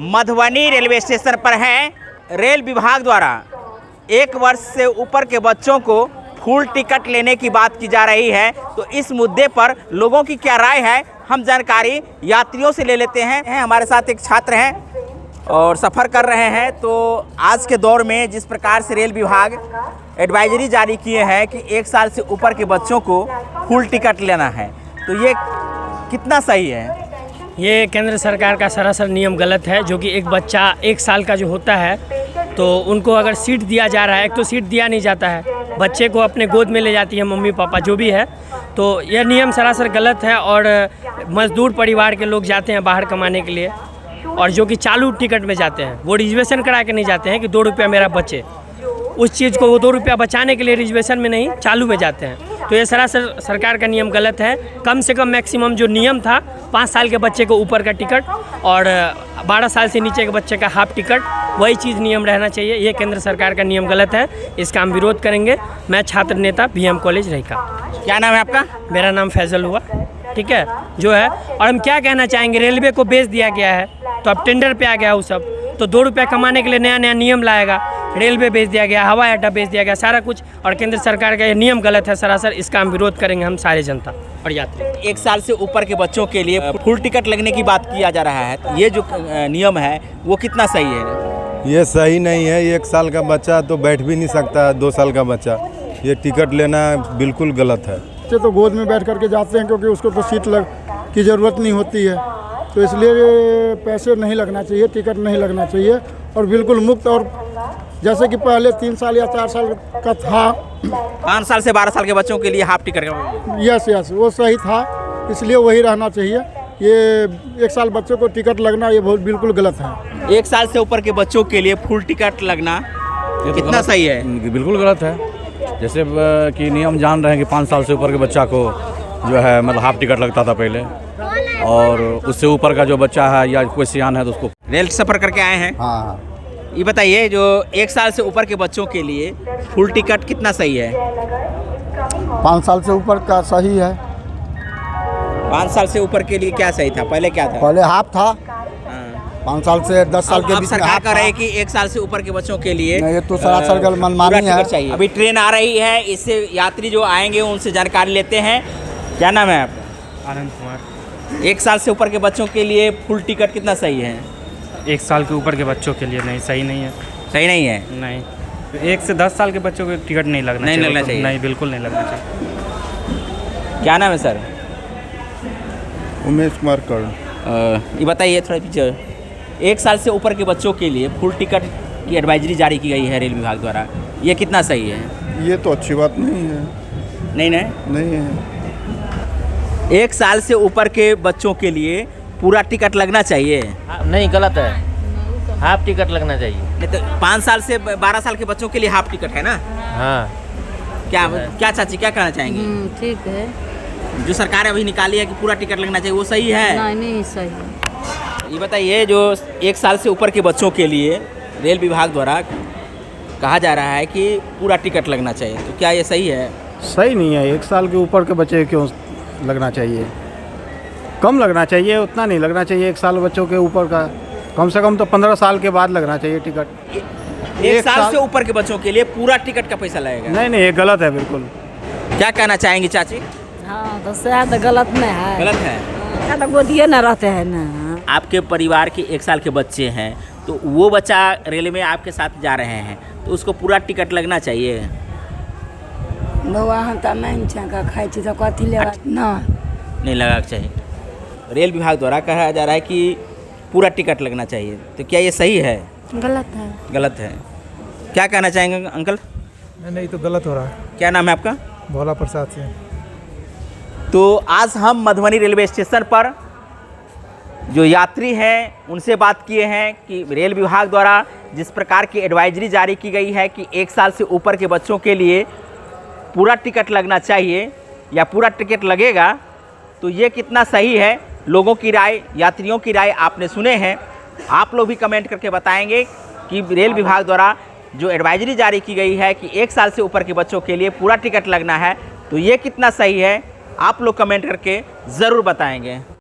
Madhubani railway station पर हैं। Rail विभाग द्वारा 1 वर्ष से ऊपर के बच्चों को फुल टिकट लेने की बात की जा रही है। तो इस मुद्दे पर लोगों की क्या राय है, हम जानकारी यात्रियों से ले लेते हैं। हमारे साथ एक छात्र हैं और सफ़र कर रहे हैं। तो आज के दौर में जिस प्रकार से रेल विभाग एडवाइजरी जारी किए हैं कि 1 साल से ऊपर के बच्चों को फुल टिकट लेना है, तो ये कितना सही है? ये केंद्र सरकार का सरासर नियम गलत है। जो कि एक बच्चा 1 साल का जो होता है तो उनको अगर सीट दिया जा रहा है, एक तो सीट दिया नहीं जाता है, बच्चे को अपने गोद में ले जाती है मम्मी पापा जो भी है। तो यह नियम सरासर गलत है। और मजदूर परिवार के लोग जाते हैं बाहर कमाने के लिए, और जो कि चालू टिकट में जाते हैं वो रिजर्वेशन करा के नहीं जाते हैं कि 2 रुपया मेरा बचे। उस चीज़ को वो 2 रुपया बचाने के लिए रिजर्वेशन में नहीं, चालू में जाते हैं। तो ये सरासर सरकार का नियम गलत है। कम से कम मैक्सिमम जो नियम था 5 साल के बच्चे को ऊपर का टिकट और 12 साल से नीचे के बच्चे का हाफ टिकट, वही चीज़ नियम रहना चाहिए। ये केंद्र सरकार का नियम गलत है, इसका हम विरोध करेंगे। मैं छात्र नेता BM कॉलेज रहिका। क्या नाम है आपका? मेरा नाम फैजल हुआ, ठीक है जो है। और हम क्या कहना चाहेंगे, रेलवे को बेच दिया गया है, तो अब टेंडर पे आ गया वो सब। तो 2 रुपया कमाने के लिए नया नया नियम लाएगा। रेलवे बेच दिया गया, हवाई अड्डा बेच दिया गया, सारा कुछ। और केंद्र सरकार का ये नियम गलत है सरासर, इसका हम विरोध करेंगे, हम सारे जनता और यात्री। 1 साल से ऊपर के बच्चों के लिए फुल टिकट लगने की बात किया जा रहा है, तो ये जो नियम है वो कितना सही है? ये सही नहीं है। 1 साल का बच्चा तो बैठ भी नहीं सकता, 2 साल का बच्चा। ये टिकट लेना बिल्कुल गलत है। बच्चे तो गोद में बैठ करके जाते हैं क्योंकि उसको तो सीट की ज़रूरत नहीं होती है, तो इसलिए पैसे नहीं लगना चाहिए, टिकट नहीं लगना चाहिए। और बिल्कुल मुफ्त, और जैसे कि पहले 3 साल या 4 साल का था, 5 साल से 12 साल के बच्चों के लिए हाफ टिकट यस वो सही था, इसलिए वही रहना चाहिए। ये 1 साल बच्चों को टिकट लगना ये बहुत बिल्कुल गलत है। 1 साल से ऊपर के बच्चों के लिए फुल टिकट लगना कितना सही है? बिल्कुल गलत है। जैसे कि नियम जान रहे हैं कि 5 साल से ऊपर के बच्चा को जो है मतलब हाफ टिकट लगता था पहले, और उससे ऊपर का जो बच्चा है या कोई सियान है तो उसको। रेल सफ़र करके आए हैं। हाँ, ये बताइए, जो 1 साल से ऊपर के बच्चों के लिए फुल टिकट कितना सही है? 5 साल से ऊपर का सही है। 5 साल से ऊपर के लिए क्या सही था? पहले क्या था? पहले हाफ था। 5 साल से 10 साल के अब बीच में सरकार कह रही है कि 1 साल से ऊपर के बच्चों के लिए नहीं, ये तो सरासर गलत मनमानी है। चाहिए। अभी ट्रेन आ रही है, इससे यात्री जो आएंगे उनसे जानकारी लेते हैं। क्या नाम है आपका? आनंद कुमार। 1 साल से ऊपर के बच्चों के लिए फुल टिकट कितना सही है? 1 साल के ऊपर के बच्चों के लिए नहीं, सही नहीं है। सही नहीं है? नहीं, 1 से 10 साल के बच्चों को टिकट नहीं लगना चाहिए। लगना चाहिए। नहीं, बिल्कुल नहीं लगना चाहिए। क्या नाम है सर? उमेश कुमार कर्ण। ये बताइए थोड़ा पीछे, 1 साल से ऊपर के बच्चों के लिए फुल टिकट की एडवाइजरी जारी की गई है रेल विभाग द्वारा, ये कितना सही है? ये तो अच्छी बात नहीं है। नहीं है। 1 साल से ऊपर के बच्चों के लिए पूरा टिकट लगना चाहिए? नहीं, गलत है। हाफ टिकट लगना चाहिए। नहीं तो 5 साल से 12 साल के बच्चों के लिए हाफ टिकट है ना? हाँ। क्या चाची क्या कहना चाहेंगे? ठीक है। जो सरकार अभी निकाली है कि पूरा टिकट लगना चाहिए, वो सही है? नहीं सही है। ये बताइए, जो 1 साल से ऊपर के बच्चों के लिए रेल विभाग द्वारा कहा जा रहा है कि पूरा टिकट लगना चाहिए, तो क्या ये सही है? सही नहीं है। 1 साल के ऊपर के बच्चे क्यों लगना चाहिए? कम लगना चाहिए, उतना नहीं लगना चाहिए। 1 साल बच्चों के ऊपर का कम से कम तो 15 साल के बाद लगना चाहिए टिकट। 1 साल से ऊपर के बच्चों के लिए पूरा टिकट का पैसा लगेगा? नहीं, ये गलत है बिल्कुल। क्या कहना चाहेंगी चाची? हाँ, तो शायद गलत नहीं है। गलत है? तो गोदिए न रहते हैं ना। आपके परिवार के 1 साल के बच्चे हैं, तो वो बच्चा रेल में आपके साथ जा रहे हैं, तो उसको पूरा टिकट लगना चाहिए? नहीं लगा चाहिए। रेल विभाग द्वारा कहा जा रहा है कि पूरा टिकट लगना चाहिए, तो क्या ये सही है? गलत है। गलत है। क्या कहना चाहेंगे अंकल? नहीं, तो गलत हो रहा है। क्या नाम है आपका? भोला प्रसाद से। तो आज हम मधुबनी रेलवे स्टेशन पर जो यात्री हैं उनसे बात किए हैं कि रेल विभाग द्वारा जिस प्रकार की एडवाइजरी जारी की गई है कि 1 साल से ऊपर के बच्चों के लिए पूरा टिकट लगना चाहिए या पूरा टिकट लगेगा, तो ये कितना सही है? लोगों की राय, यात्रियों की राय आपने सुने हैं। आप लोग भी कमेंट करके बताएंगे कि रेल विभाग द्वारा जो एडवाइजरी जारी की गई है कि 1 साल से ऊपर के बच्चों के लिए पूरा टिकट लगना है, तो ये कितना सही है? आप लोग कमेंट करके ज़रूर बताएंगे।